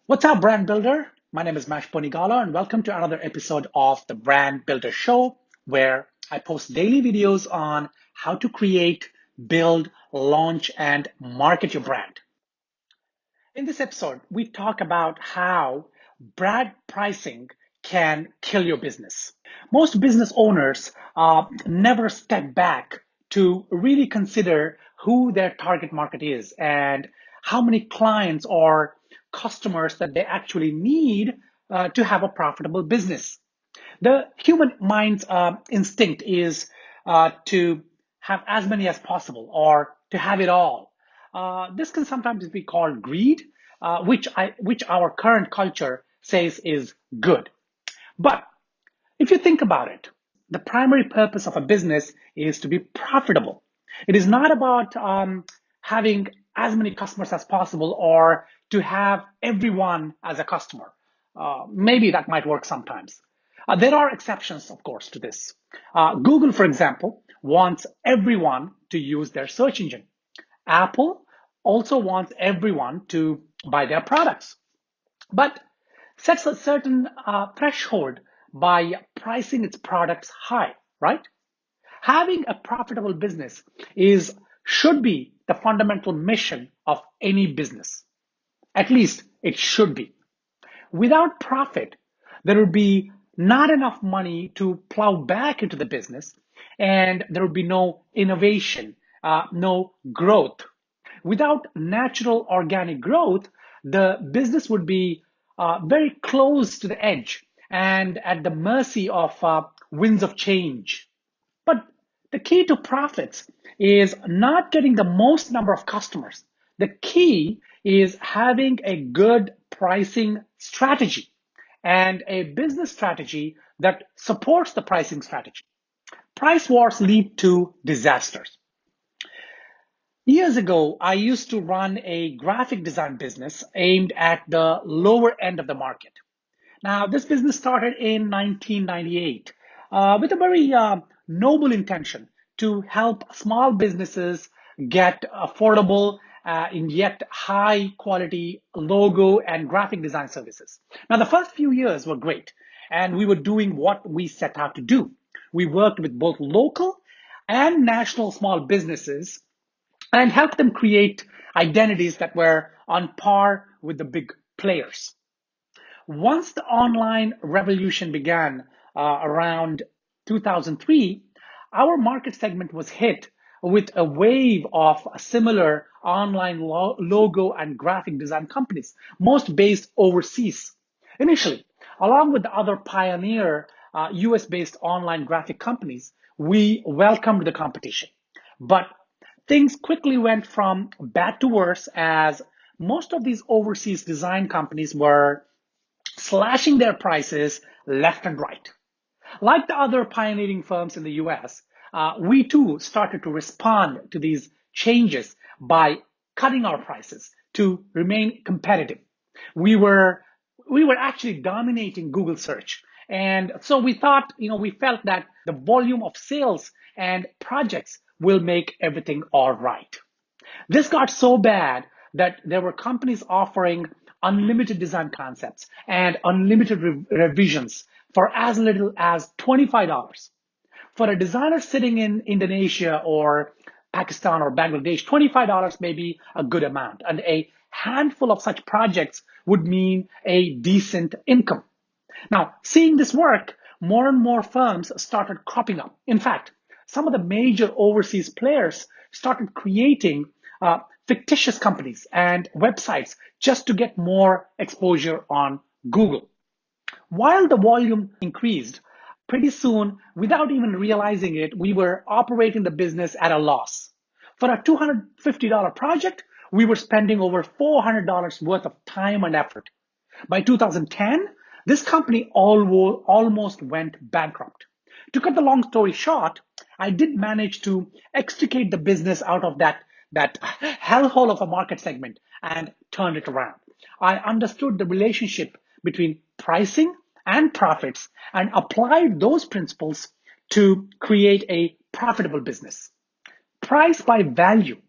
What's up, brand builder? My name is Bonigala, and welcome to another episode of the Brand Builder Show, where I post daily videos on how to create, build, launch, and market your brand. In this episode, we talk about how brand pricing can kill your business. Most business owners never step back to really consider who their target market is and how many clients or customers that they actually need to have a profitable business. The human mind's instinct is to have as many as possible or to have it all. This can sometimes be called greed, which our current culture says is good. But if you think about it, the primary purpose of a business is to be profitable. It is not about having as many customers as possible or to have everyone as a customer. Maybe that might work sometimes. There are exceptions, of course, to this. Google, for example, wants everyone to use their search engine. Apple also wants everyone to buy their products, but sets a certain threshold by pricing its products high, right? Having a profitable business is should be the fundamental mission of any business. At least it should be. Without profit, there would be not enough money to plow back into the business, and there would be no innovation, no growth. Without natural organic growth, the business would be very close to the edge and at the mercy of winds of change. But the key to profits is not getting the most number of customers. The key is having a good pricing strategy and a business strategy that supports the pricing strategy. Price wars lead to disasters. Years ago, I used to run a graphic design business aimed at the lower end of the market. Now, this business started in 1998 with a very noble intention to help small businesses get affordable and yet high quality logo and graphic design services. Now, the first few years were great, and we were doing what we set out to do. We worked with both local and national small businesses and helped them create identities that were on par with the big players. Once the online revolution began around 2003, our market segment was hit with a wave of similar online logo and graphic design companies, most based overseas. Initially, along with the other pioneer US based online graphic companies, we welcomed the competition. But things quickly went from bad to worse as most of these overseas design companies were slashing their prices left and right. Like the other pioneering firms in the US, we too started to respond to these changes by cutting our prices to remain competitive. We were we were actually dominating Google search. And so we felt that the volume of sales and projects will make everything all right. This got so bad that there were companies offering unlimited design concepts and unlimited revisions for as little as $25. For a designer sitting in Indonesia or Pakistan or Bangladesh, $25 may be a good amount, and a handful of such projects would mean a decent income. Now, seeing this work, more and more firms started cropping up. In fact, some of the major overseas players started creating fictitious companies and websites just to get more exposure on Google. While the volume increased, pretty soon, without even realizing it, we were operating the business at a loss. For a $250 project, we were spending over $400 worth of time and effort. By 2010, this company almost went bankrupt. To cut the long story short, I did manage to extricate the business out of that hellhole of a market segment and turned it around. I understood the relationship between pricing and profits and applied those principles to create a profitable business. Price by value.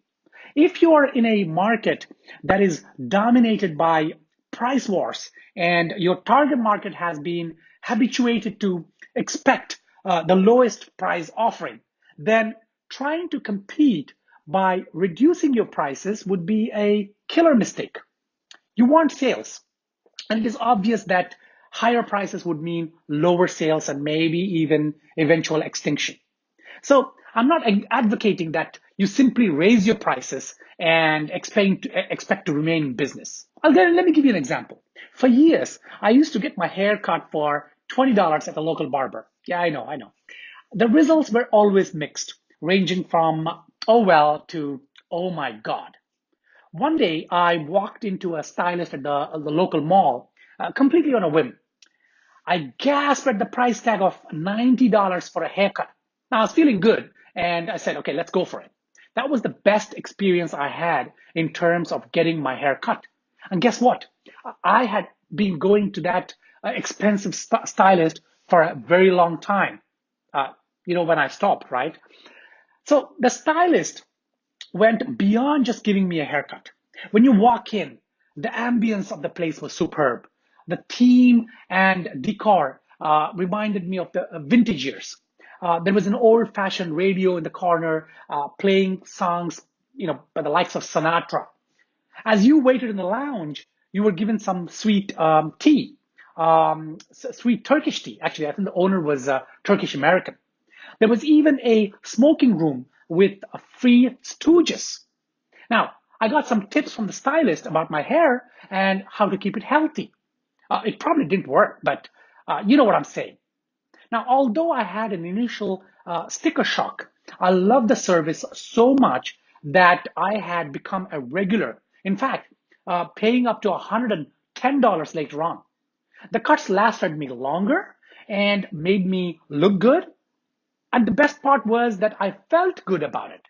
If you are in a market that is dominated by price wars and your target market has been habituated to expect the lowest price offering, then trying to compete by reducing your prices would be a killer mistake. You want sales, and it is obvious that higher prices would mean lower sales and maybe even eventual extinction. So I'm not advocating that you simply raise your prices and expect to remain in business. Let me give you an example. For years, I used to get my hair cut for $20 at a local barber. Yeah, I know. The results were always mixed, ranging from, oh well, to, oh my God. One day, I walked into a stylist at the local mall, completely on a whim. I gasped at the price tag of $90 for a haircut. Now, I was feeling good, and I said, okay, let's go for it. That was the best experience I had in terms of getting my hair cut. And guess what? I had been going to that expensive stylist for a very long time. When I stopped, right? So the stylist went beyond just giving me a haircut. When you walk in, the ambience of the place was superb. The theme and decor reminded me of the vintage years. There was an old-fashioned radio in the corner playing songs, by the likes of Sinatra. As you waited in the lounge, you were given some sweet tea, sweet Turkish tea. Actually, I think the owner was Turkish American. There was even a smoking room with free stooges. Now, I got some tips from the stylist about my hair and how to keep it healthy. It probably didn't work, but you know what I'm saying. Now, although I had an initial sticker shock, I loved the service so much that I had become a regular. In fact, paying up to $110 later on. The cuts lasted me longer and made me look good. And the best part was that I felt good about it.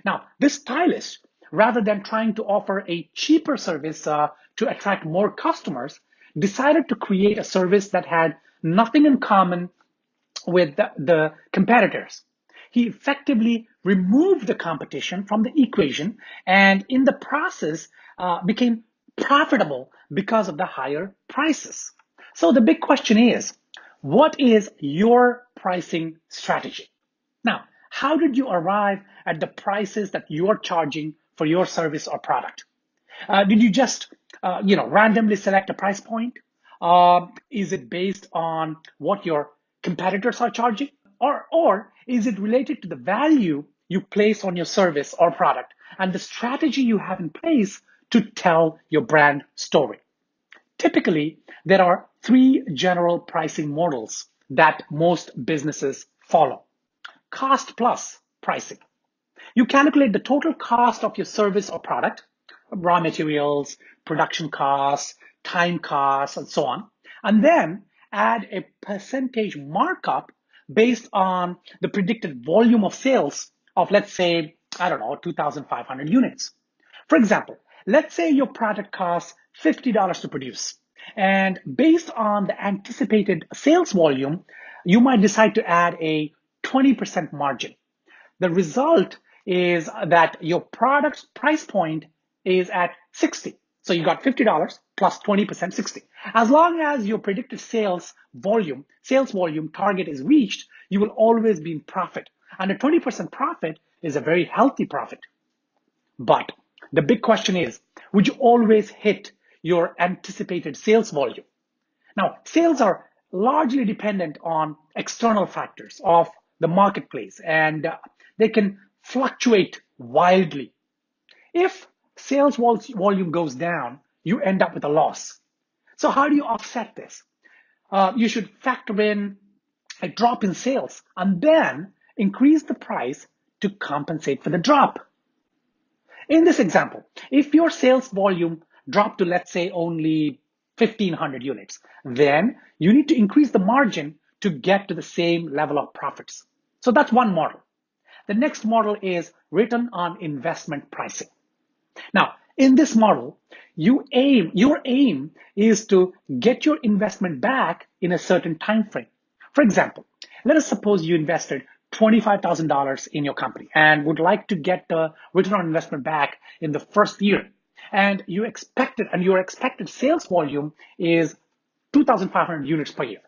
Now, this stylist, rather than trying to offer a cheaper service to attract more customers, decided to create a service that had nothing in common with the competitors. He effectively removed the competition from the equation and in the process became profitable because of the higher prices. So the big question is, what is your pricing strategy? Now, how did you arrive at the prices that you're charging for your service or product? Did you just, randomly select a price point? Is it based on what your competitors are charging? Or is it related to the value you place on your service or product and the strategy you have in place to tell your brand story? Typically, there are three general pricing models that most businesses follow. Cost plus pricing. You calculate the total cost of your service or product, raw materials, production costs, time costs, and so on, and then add a percentage markup based on the predicted volume of sales of, let's say, 2,500 units. For example, let's say your product costs $50 to produce. And based on the anticipated sales volume, you might decide to add a 20% margin. The result is that your product's price point is at 60. So you got $50 plus 20%, 60. As long as your predicted sales volume target is reached, you will always be in profit. And a 20% profit is a very healthy profit. But the big question is, would you always hit your anticipated sales volume? Now, sales are largely dependent on external factors of the marketplace, and they can fluctuate wildly. If sales volume goes down, you end up with a loss. So how do you offset this? You should factor in a drop in sales and then increase the price to compensate for the drop. In this example, if your sales volume dropped to, let's say, only 1,500 units, then you need to increase the margin to get to the same level of profits. So that's one model. The next model is return on investment pricing. Now, in this model, your aim is to get your investment back in a certain time frame. For example, let us suppose you invested $25,000 in your company and would like to get the return on investment back in the first year. and your expected sales volume is 2,500 units per year.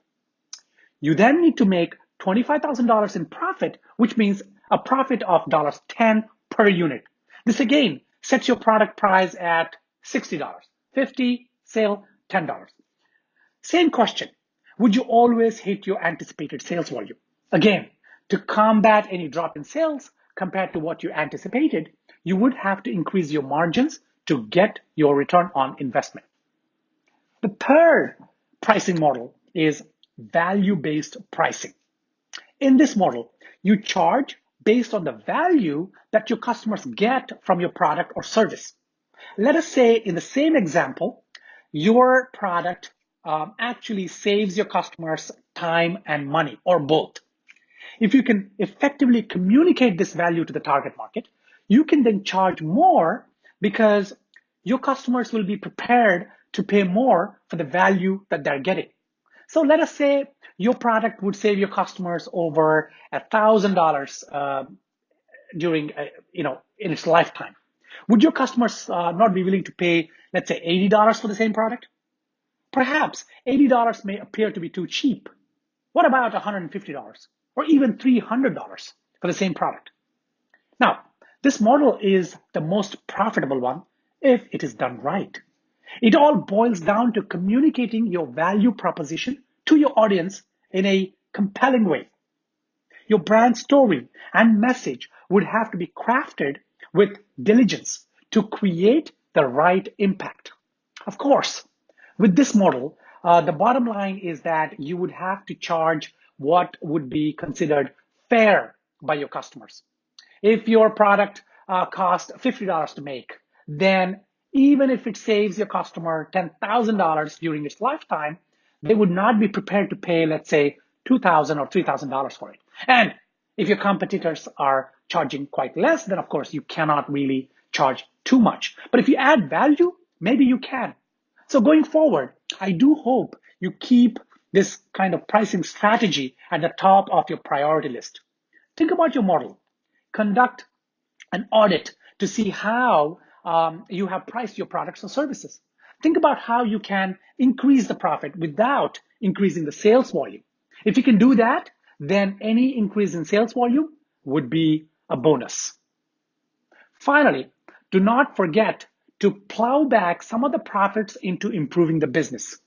You then need to make $25,000 in profit, which means a profit of $10 per unit. This again sets your product price at $60. 50, sale, $10. Same question. Would you always hit your anticipated sales volume? Again, to combat any drop in sales compared to what you anticipated, you would have to increase your margins to get your return on investment. The third pricing model is value-based pricing. In this model, you charge based on the value that your customers get from your product or service. Let us say in the same example, your product actually saves your customers time and money, or both. If you can effectively communicate this value to the target market, you can then charge more because your customers will be prepared to pay more for the value that they're getting. So let us say your product would save your customers over $1,000 during, in its lifetime. Would your customers not be willing to pay, let's say, $80 for the same product? Perhaps $80 may appear to be too cheap. What about $150 or even $300 for the same product? Now, this model is the most profitable one if it is done right. It all boils down to communicating your value proposition to your audience in a compelling way. Your brand story and message would have to be crafted with diligence to create the right impact. Of course, with this model, the bottom line is that you would have to charge what would be considered fair by your customers. If your product costs $50 to make, then even if it saves your customer $10,000 during its lifetime, they would not be prepared to pay, let's say, $2,000 or $3,000 for it. And if your competitors are charging quite less, then of course you cannot really charge too much. But if you add value, maybe you can. So going forward, I do hope you keep this kind of pricing strategy at the top of your priority list. Think about your model. Conduct an audit to see how you have priced your products or services. Think about how you can increase the profit without increasing the sales volume. If you can do that, then any increase in sales volume would be a bonus. Finally, do not forget to plow back some of the profits into improving the business.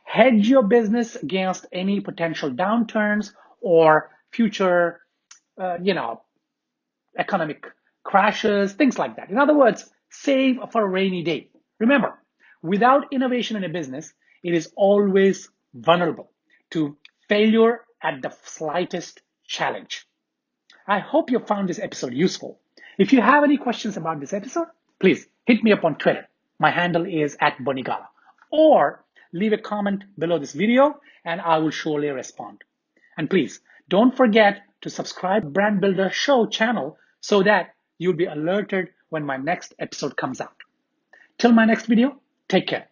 Hedge your business against any potential downturns or future, economic crashes, things like that. In other words, save for a rainy day. Remember, without innovation in a business, it is always vulnerable to failure at the slightest challenge. I hope you found this episode useful. If you have any questions about this episode, please hit me up on Twitter. My handle is @Bonigala. Or leave a comment below this video and I will surely respond. And please don't forget to subscribe to the Brand Builder Show channel so that you'll be alerted when my next episode comes out. Till my next video, take care.